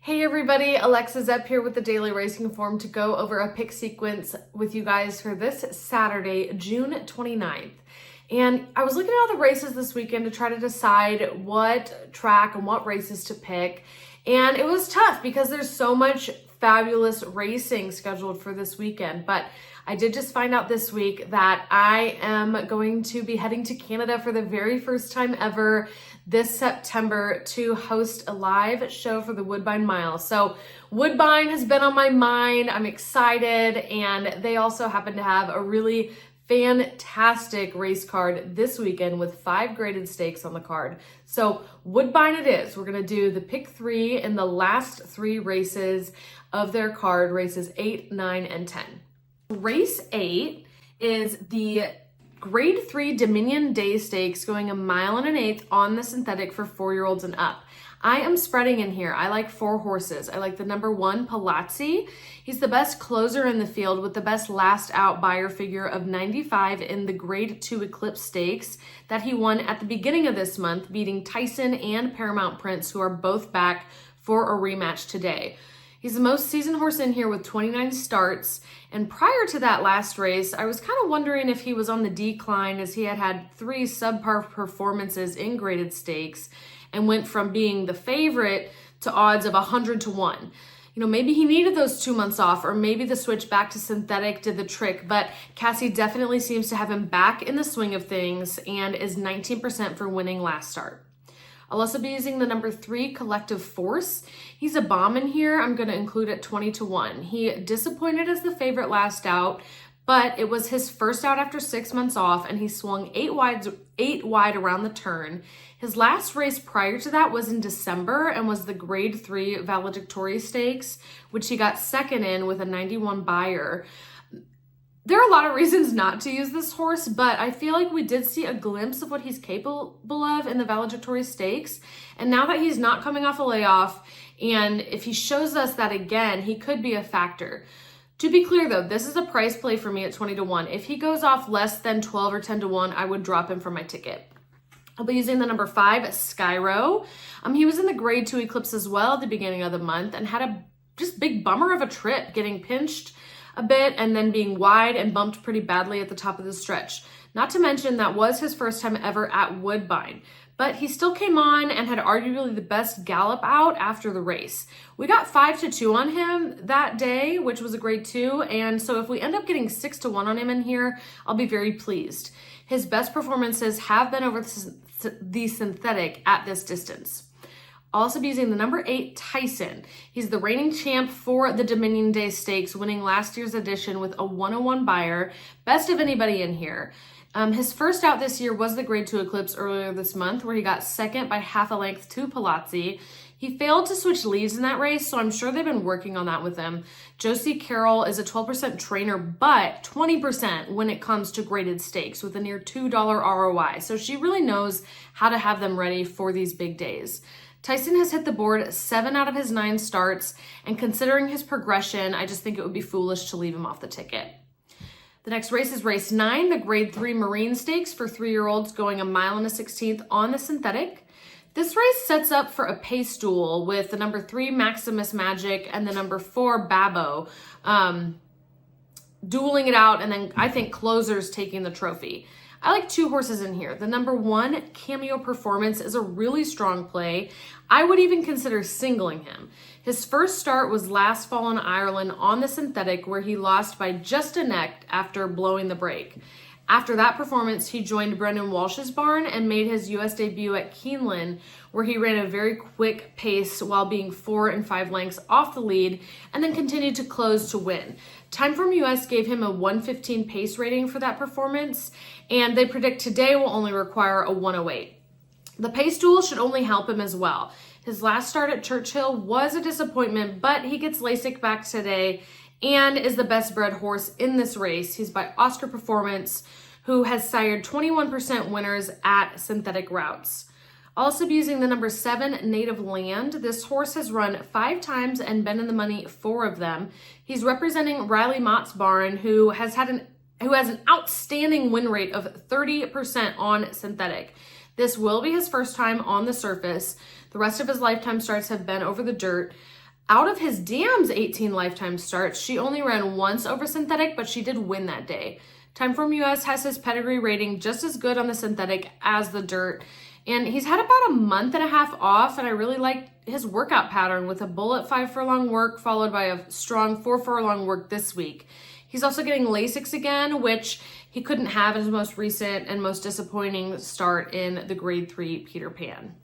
Hey everybody, Alexa Zepp here with the Daily Racing Form to go over a pick sequence with you guys for this Saturday, June 29th. And I was looking at all the races this weekend to try to decide what track and what races to pick. And it was tough because there's so much fabulous racing scheduled for this weekend. But I did just find out this week that I am going to be heading to Canada for the very first time ever this September to host a live show for the Woodbine Mile. So Woodbine has been on my mind. I'm excited. And they also happen to have a really fantastic race card this weekend with 5 graded stakes on the card. So Woodbine it is. We're going to do the pick 3 in the last 3 races of their card, races 8, 9, and 10. Race 8 is the Grade 3 Dominion Day Stakes going 1 1/8 miles on the synthetic for 4-year-olds and up. I am spreading in here. I like 4 horses. I like the number 1, Palazzi. He's the best closer in the field with the best last out buyer figure of 95 in the Grade 2 Eclipse Stakes that he won at the beginning of this month, beating Tyson and Paramount Prince, who are both back for a rematch today. He's the most seasoned horse in here with 29 starts. And prior to that last race, I was kind of wondering if he was on the decline as he had 3 subpar performances in graded stakes and went from being the favorite to odds of 100 to 1. You know, maybe he needed those 2 months off, or maybe the switch back to synthetic did the trick, but Cassie definitely seems to have him back in the swing of things and is 19% for winning last start. I'll also be using the number 3, Collective Force. He's a bomb in here. I'm going to include at 20 to 1. He disappointed as the favorite last out, but it was his first out after 6 months off, and he swung 8 wide around the turn. His last race prior to that was in December and was the Grade 3 Valedictory Stakes, which he got second in with a 91 buyer. There are a lot of reasons not to use this horse, but I feel like we did see a glimpse of what he's capable of in the Valedictory Stakes. And now that he's not coming off a layoff, and if he shows us that again, he could be a factor. To be clear though, this is a price play for me at 20 to 1. If he goes off less than 12 or 10 to 1, I would drop him from my ticket. I'll be using the number 5, Skyro. He was in the Grade 2 Eclipse as well at the beginning of the month and had a just big bummer of a trip, getting pinched a bit and then being wide and bumped pretty badly at the top of the stretch. Not to mention that was his first time ever at Woodbine, but he still came on and had arguably the best gallop out after the race. We got 5 to 2 on him that day, which was a Grade 2, and so if we end up getting 6 to 1 on him in here, I'll be very pleased. His best performances have been over the synthetic at this distance. I'll also be using the number 8, Tyson. He's the reigning champ for the Dominion Day Stakes, winning last year's edition with a 101 buyer. Best of anybody in here. His first out this year was the Grade 2 Eclipse earlier this month, where he got second by half a length to Palazzi. He failed to switch leads in that race, so I'm sure they've been working on that with him. Josie Carroll is a 12% trainer, but 20% when it comes to graded stakes with a near $2 ROI. So she really knows how to have them ready for these big days. Tyson has hit the board 7 out of his 9 starts, and considering his progression, I just think it would be foolish to leave him off the ticket. The next race is race 9, the Grade 3 Marine Stakes for 3-year-olds going 1 1/16 miles on the synthetic. This race sets up for a pace duel with the number 3 Maximus Magic and the number 4 Babbo dueling it out, and then I think closers taking the trophy. I like 2 horses in here. The number 1, Cameo Performance, is a really strong play. I would even consider singling him. His first start was last fall in Ireland on the synthetic, where he lost by just a neck after blowing the brake. After that performance, he joined Brendan Walsh's barn and made his U.S. debut at Keeneland, where he ran a very quick pace while being 4 and 5 lengths off the lead, and then continued to close to win. Timeform US gave him a 115 pace rating for that performance, and they predict today will only require a 108. The pace duel should only help him as well. His last start at Churchill was a disappointment, but he gets LASIK back today and is the best bred horse in this race. He's by Oscar Performance, who has sired 21% winners at synthetic routes. I'll also be using the number 7, Native Land. This horse has run 5 times and been in the money 4 of them. He's representing Riley Mott's barn, who has an outstanding win rate of 30% on synthetic. This will be his first time on the surface. The rest of his lifetime starts have been over the dirt. Out of his Dam's 18 lifetime starts, she only ran once over synthetic, but she did win that day. Timeform US has his pedigree rating just as good on the synthetic as the dirt. And he's had about a month and a half off, and I really like his workout pattern with a bullet 5 furlong work followed by a strong 4 furlong work this week. He's also getting Lasix again, which he couldn't have in his most recent and most disappointing start in the Grade 3 Peter Pan.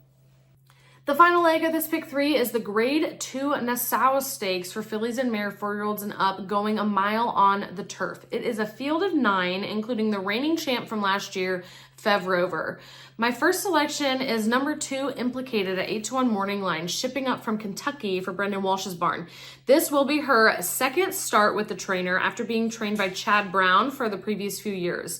The final leg of this pick 3 is the Grade 2 Nassau Stakes for fillies and mare 4-year-olds and up, going a mile on the turf. It is a field of 9, including the reigning champ from last year, Fev Rover. My first selection is number 2, Implicated at 8-1 morning line, shipping up from Kentucky for Brendan Walsh's barn. This will be her second start with the trainer after being trained by Chad Brown for the previous few years.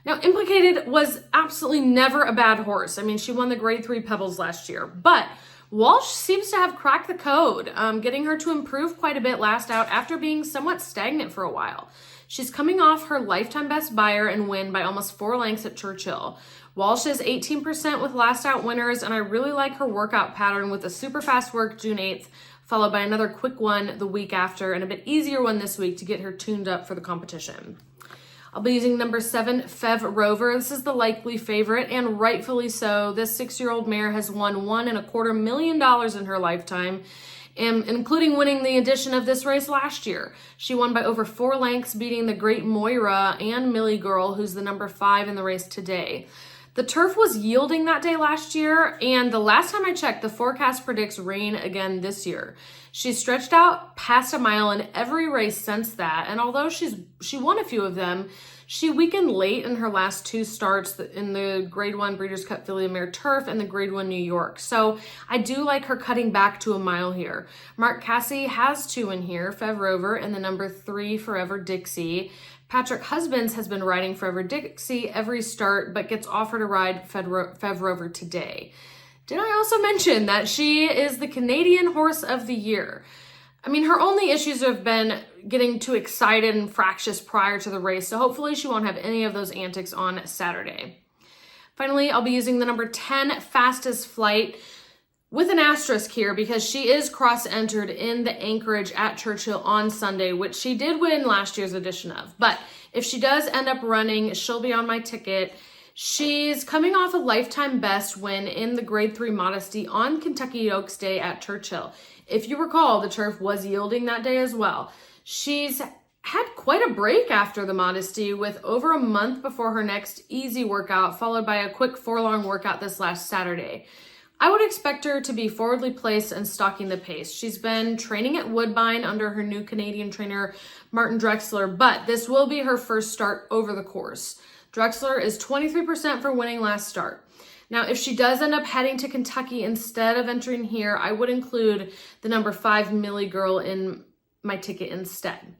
Now, Implicated was absolutely never a bad horse. I mean, she won the Grade 3 Pebbles last year, but Walsh seems to have cracked the code, getting her to improve quite a bit last out after being somewhat stagnant for a while. She's coming off her lifetime best buyer and win by almost 4 lengths at Churchill. Walsh is 18% with last out winners, and I really like her workout pattern with a super fast work June 8th, followed by another quick one the week after and a bit easier one this week to get her tuned up for the competition. I'll be using number 7, Fev Rover. This is the likely favorite, and rightfully so. This 6-year-old mare has won $1.25 million in her lifetime, including winning the edition of this race last year. She won by over 4 lengths, beating the Great Moira and Millie Girl, who's the number 5 in the race today. The turf was yielding that day last year, and the last time I checked, the forecast predicts rain again this year. She's stretched out past a mile in every race since that, and although she won a few of them, she weakened late in her last 2 starts in the Grade 1 Breeders' Cup Filly and Mare Turf and the Grade 1 New York. So I do like her cutting back to a mile here. Mark Casse has 2 in here, Fev Rover and the number 3, Forever Dixie. Patrick Husbands has been riding Forever Dixie every start, but gets offered a ride Fev Rover today. Did I also mention that she is the Canadian Horse of the Year? I mean, her only issues have been getting too excited and fractious prior to the race, so hopefully she won't have any of those antics on Saturday. Finally, I'll be using the number 10, Fastest Flight, with an asterisk here because she is cross-entered in the Anchorage at Churchill on Sunday, which she did win last year's edition of. But if she does end up running, she'll be on my ticket. She's coming off a lifetime best win in the Grade 3 Modesty on Kentucky Oaks Day at Churchill. If you recall, the turf was yielding that day as well. She's had quite a break after the Modesty with over a month before her next easy workout, followed by a quick 4-long workout this last Saturday. I would expect her to be forwardly placed and stalking the pace. She's been training at Woodbine under her new Canadian trainer, Martin Drexler, but this will be her first start over the course. Drexler is 23% for winning last start. Now, if she does end up heading to Kentucky instead of entering here, I would include the number 5 Millie Girl in my ticket instead.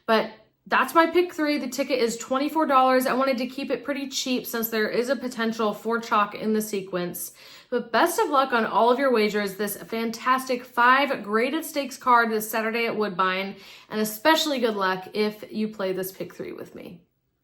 But that's my pick 3. The ticket is $24. I wanted to keep it pretty cheap since there is a potential for chalk in the sequence. But best of luck on all of your wagers this fantastic 5 graded stakes card this Saturday at Woodbine, and especially good luck if you play this pick 3 with me.